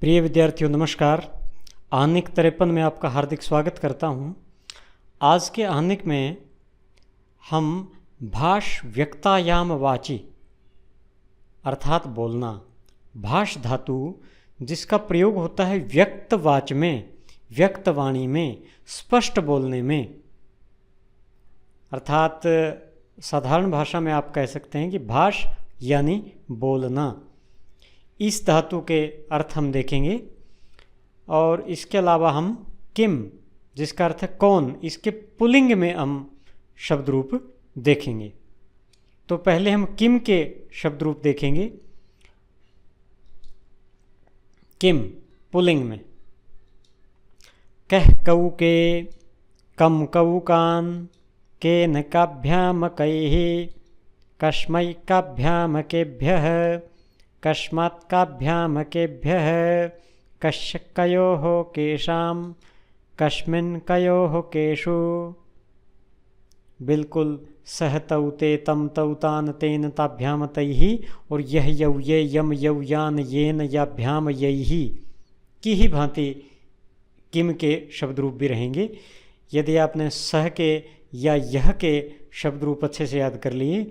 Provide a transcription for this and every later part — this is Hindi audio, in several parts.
प्रिय विद्यार्थियों नमस्कार। आहनिक 53 में आपका हार्दिक स्वागत करता हूँ। आज के आहनिक में हम भाष व्यक्तायाम वाची अर्थात बोलना, भाष धातु जिसका प्रयोग होता है व्यक्त वाच में, व्यक्त वाणी में, स्पष्ट बोलने में, अर्थात साधारण भाषा में आप कह सकते हैं कि भाष यानी बोलना। इस धातु के अर्थ हम देखेंगे और इसके अलावा हम किम जिसका अर्थ है कौन, इसके पुल्लिंग में हम शब्द रूप देखेंगे। तो पहले हम किम के शब्द रूप देखेंगे। किम पुल्लिंग में कह कऊ के, कम कऊ कान, केन काभ्याम कैः, कस्मै काभ्याम केभ्यः, कस्मात् काभ्याम केभ्यः, कस्य कयोः केषां, कस्मिन् कयोः केषु। बिल्कुल सह तौ ते तम तौ तान तेन ताभ्याम तैहि और यह यौ ये यम यौ यान येन याभ्याम यैहि की ही भांति किम के शब्द रूप भी रहेंगे। यदि आपने सह के या यह के शब्द रूप अच्छे से याद कर लिए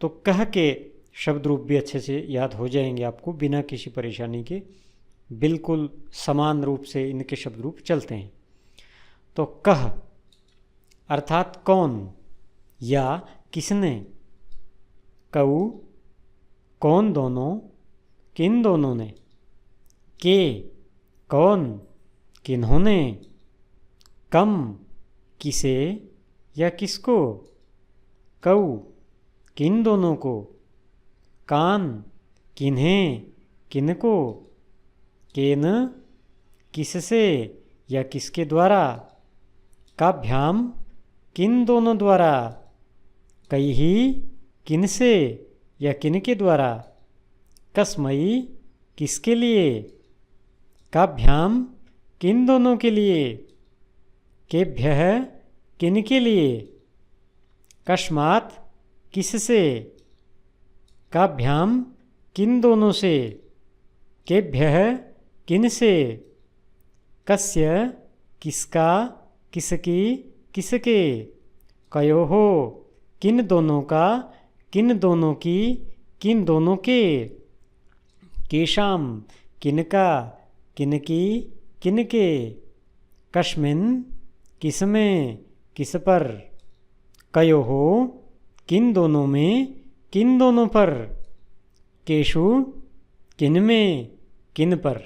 तो कह के शब्द रूप भी अच्छे से याद हो जाएंगे आपको बिना किसी परेशानी के। बिल्कुल समान रूप से इनके शब्द रूप चलते हैं। तो कह अर्थात कौन या किसने, कऊ कौन दोनों, किन दोनों ने, के कौन किन्होंने, कम किसे या किसको, कऊ किन दोनों को, कान किन्हें किनको, केन किससे या किसके द्वारा, काभ्याम किन दोनों द्वारा, कैहि किनसे या किनके द्वारा, कस्मई किसके लिए, काभ्याम किन दोनों के लिए, केभ्यः किनके लिए, कस्मात् किससे, काभ्याम किन दोनों से, केभ्यः किनसे, कस्य किसका, किसकी किसके, कयोः किन दोनों का, किन दोनों की, किन दोनों के, केषां किनका, किनकी किनके, कस्मिन् किसमें किस पर, कयोः किन दोनों में किन दोनों पर, केषु किन में किन पर।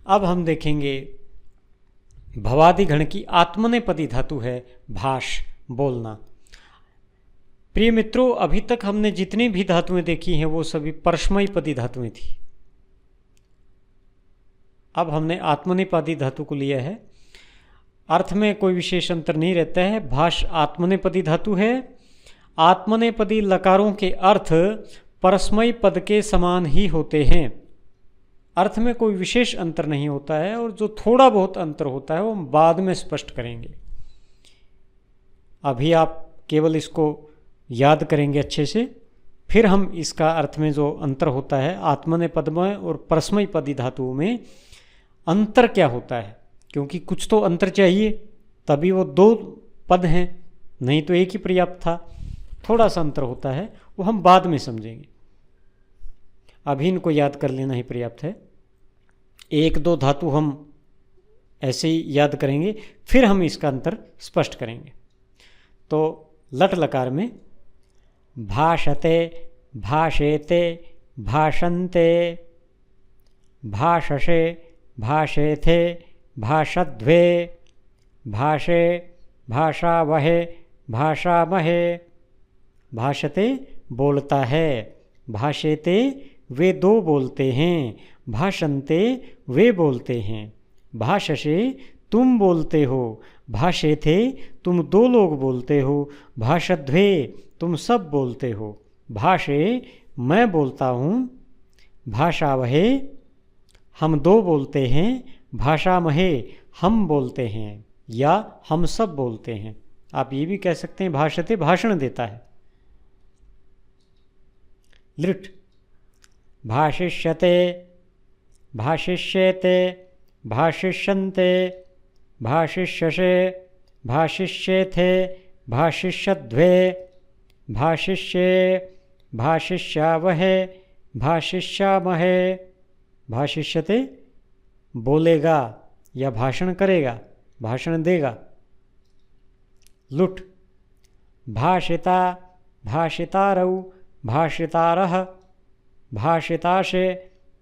अब हम देखेंगे भवादि गण की आत्मनेपदी धातु है भाष बोलना। प्रिय मित्रों, अभी तक हमने जितनी भी धातुएं देखी हैं वो सभी परस्मैपदी धातुएं थी। अब हमने आत्मनेपदी धातु को लिया है। अर्थ में कोई विशेष अंतर नहीं रहता है। भाष आत्मनेपदी धातु है। आत्मनेपदी लकारों के अर्थ परस्मै पद के समान ही होते हैं। अर्थ में कोई विशेष अंतर नहीं होता है और जो थोड़ा बहुत अंतर होता है वो हम बाद में स्पष्ट करेंगे। अभी आप केवल इसको याद करेंगे अच्छे से, फिर हम इसका अर्थ में जो अंतर होता है आत्मनेपद में और परस्मैपदी धातुओं में अंतर क्या होता है, क्योंकि कुछ तो अंतर चाहिए तभी वो दो पद हैं, नहीं तो एक ही पर्याप्त था। थोड़ा सा अंतर होता है वो हम बाद में समझेंगे। अभी इनको याद कर लेना ही पर्याप्त है। एक दो धातु हम ऐसे ही याद करेंगे, फिर हम इसका अंतर स्पष्ट करेंगे। तो लट लकार में भाषते, भाषेते, भाषन्ते, भाषसे, भाषेथे, भाषध्वे, भाषे, भाषावहे, भाषामहे। भाषते बोलता है, भाषेते वे दो बोलते हैं, भाषन्ते वे बोलते हैं, भाषसे तुम बोलते हो, भाषेथे तुम दो लोग बोलते हो, भाषध्वे तुम सब बोलते हो, भाषे मैं बोलता हूँ, भाषावहे हम दो बोलते हैं, भाषामहे हम बोलते हैं या हम सब बोलते हैं। आप ये भी कह सकते हैं भाषते भाषण देता है। लिट भाषिष्यते भाषिष्येते, भाषिष्यन्ते, भाषिष्यसे, भाषिष्येथे, भाषिष्यध्वे, भाषिष्ये, भाषिष्यावहे, भाषिष्यामहे। भाषिष्यते बोलेगा या भाषण करेगा, भाषण देगा। लुट, भाषिता, भाषितारौ, भाषितारः, भाषिताशे,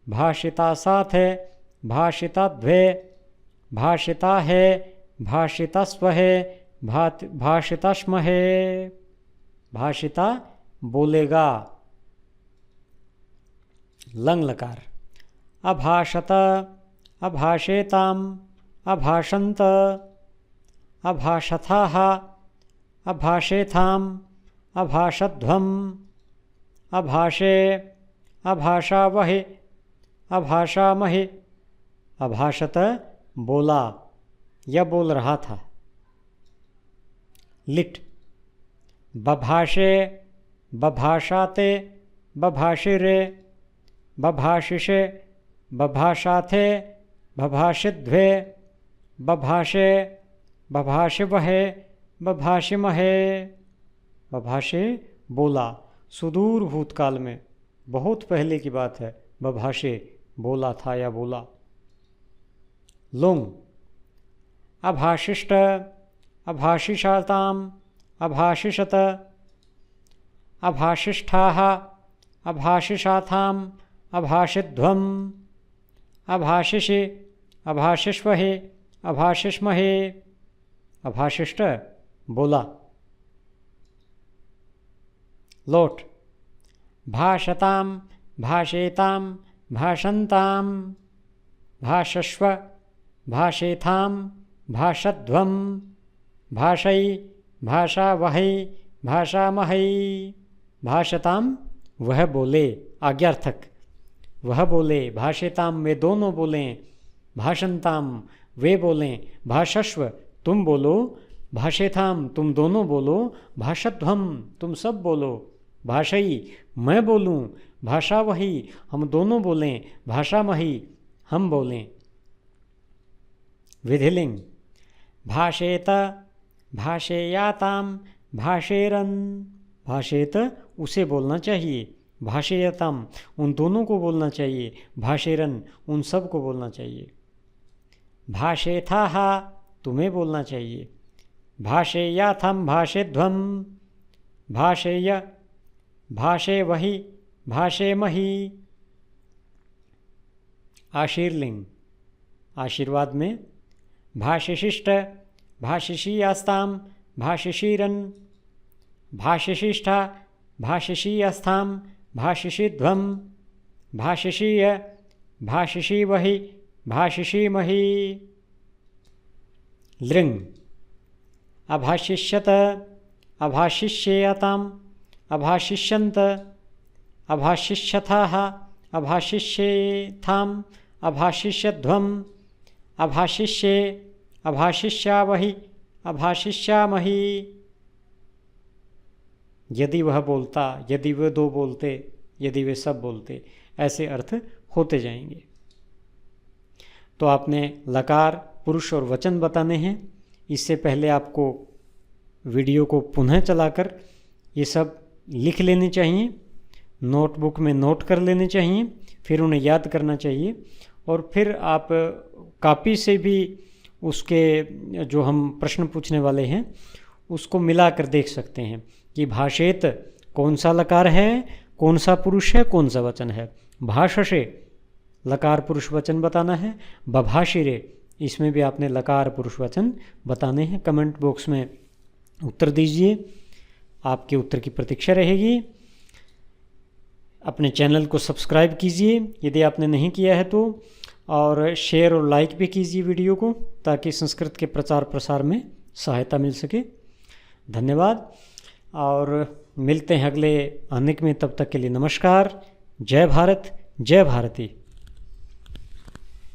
भाषितासाथे, भाषिताद्वे, भाषिताहे, भाषितास्वहे, भाषिताश्महे। भाषिता बोलेगा। लंग लकार, अभाषत, अभाषेताम, अभाषन्त, अभाषथाः, अभाषेथाम, अभाषध्वम, अभाषे, अभाषावहे, अभाषामहे। अभाषत बोला या बोल रहा था। लिट, बभाषे, बभाषाते, बभाषिरे, बभाषिषे, बभाषाथे, बभाषिध्वे, बभाषे, बभाषिवहे, बभाषिमहे। बभाषे बोला, सुदूर भूतकाल में, बहुत पहले की बात है। बभाषे बोला था या बोला। लोंग, अभाषिष्ट, अभाषिषाताम, अभाषिषत, अभाषिष्ठाः, अभाषिषाथाम, अभाषिध्वम, अभाषिषे, अभाषिष्वहे, अभाषिष्महे। अभाषिष्ट बोला। लोट, भाषताम, भाषेताम, भाषन्ताम, भाषस्व, भाषेथाम, भाषध्वम, भाषै, भाषावहै, भाषामहै। भाषताम वह बोले, आज्ञार्थक, वह बोले। भाषेताम वे दोनों बोलें। भाषन्ताम वे बोलें। भाषस्व तुम बोलो। भाषेथाम तुम दोनों बोलो। भाषध्वम तुम सब बोलो। भाषई मैं बोलूँ। भाषावही हम दोनों बोलें। भाषामही हम बोलें। विधिलिंग, भाषेत, भाषेयाताम, भाषेरन। भाषेत उसे बोलना चाहिए। भाषेयताम उन दोनों को बोलना चाहिए। भाषेरन उन सब को बोलना चाहिए। भाषेथाः तुम्हें बोलना चाहिए। भाषेयाथम, भाषेध्वम, भाषेय, भाषेवहि, भाषेमहि। आशीर्लिंग, आशीर्वाद में, भाषिशिष्ट, भाषिषीयास्ताम, भाषिषीरन, भाषिशिष्ठा, भाषिषीयस्थाम, भाषिषीध्वम, भाषिषीय, भाषिषीवहि, भाषिषीमहि। लृंग, अभाषिष्यत, अभाषिष्येयताम, अभाषिष्यन्त, अभाषिष्यथाः, अभाषिष्येथाम, अभाषिष्यध्वम, अभाषिष्ये, अभाषिष्यावहि, अभाषिष्यामहि। यदि वह बोलता, यदि वे दो बोलते, यदि वे सब बोलते, ऐसे अर्थ होते जाएंगे। तो आपने लकार, पुरुष और वचन बताने हैं। इससे पहले आपको वीडियो को पुनः चलाकर ये सब लिख लेने चाहिए, नोटबुक में नोट कर लेने चाहिए, फिर उन्हें याद करना चाहिए। और फिर आप कॉपी से भी उसके जो हम प्रश्न पूछने वाले हैं उसको मिला कर देख सकते हैं कि भाषेत कौन सा लकार है, कौन सा पुरुष है, कौन सा वचन है। भाषसे लकार पुरुष वचन बताना है। बभाषिरे इसमें भी आपने लकार पुरुष वचन बताने हैं। कमेंट बॉक्स में उत्तर दीजिए, आपके उत्तर की प्रतीक्षा रहेगी। अपने चैनल को सब्सक्राइब कीजिए यदि आपने नहीं किया है तो, और शेयर और लाइक भी कीजिए वीडियो को, ताकि संस्कृत के प्रचार प्रसार में सहायता मिल सके। धन्यवाद और मिलते हैं अगले अनेक में। तब तक के लिए नमस्कार। जय भारत, जय भारती।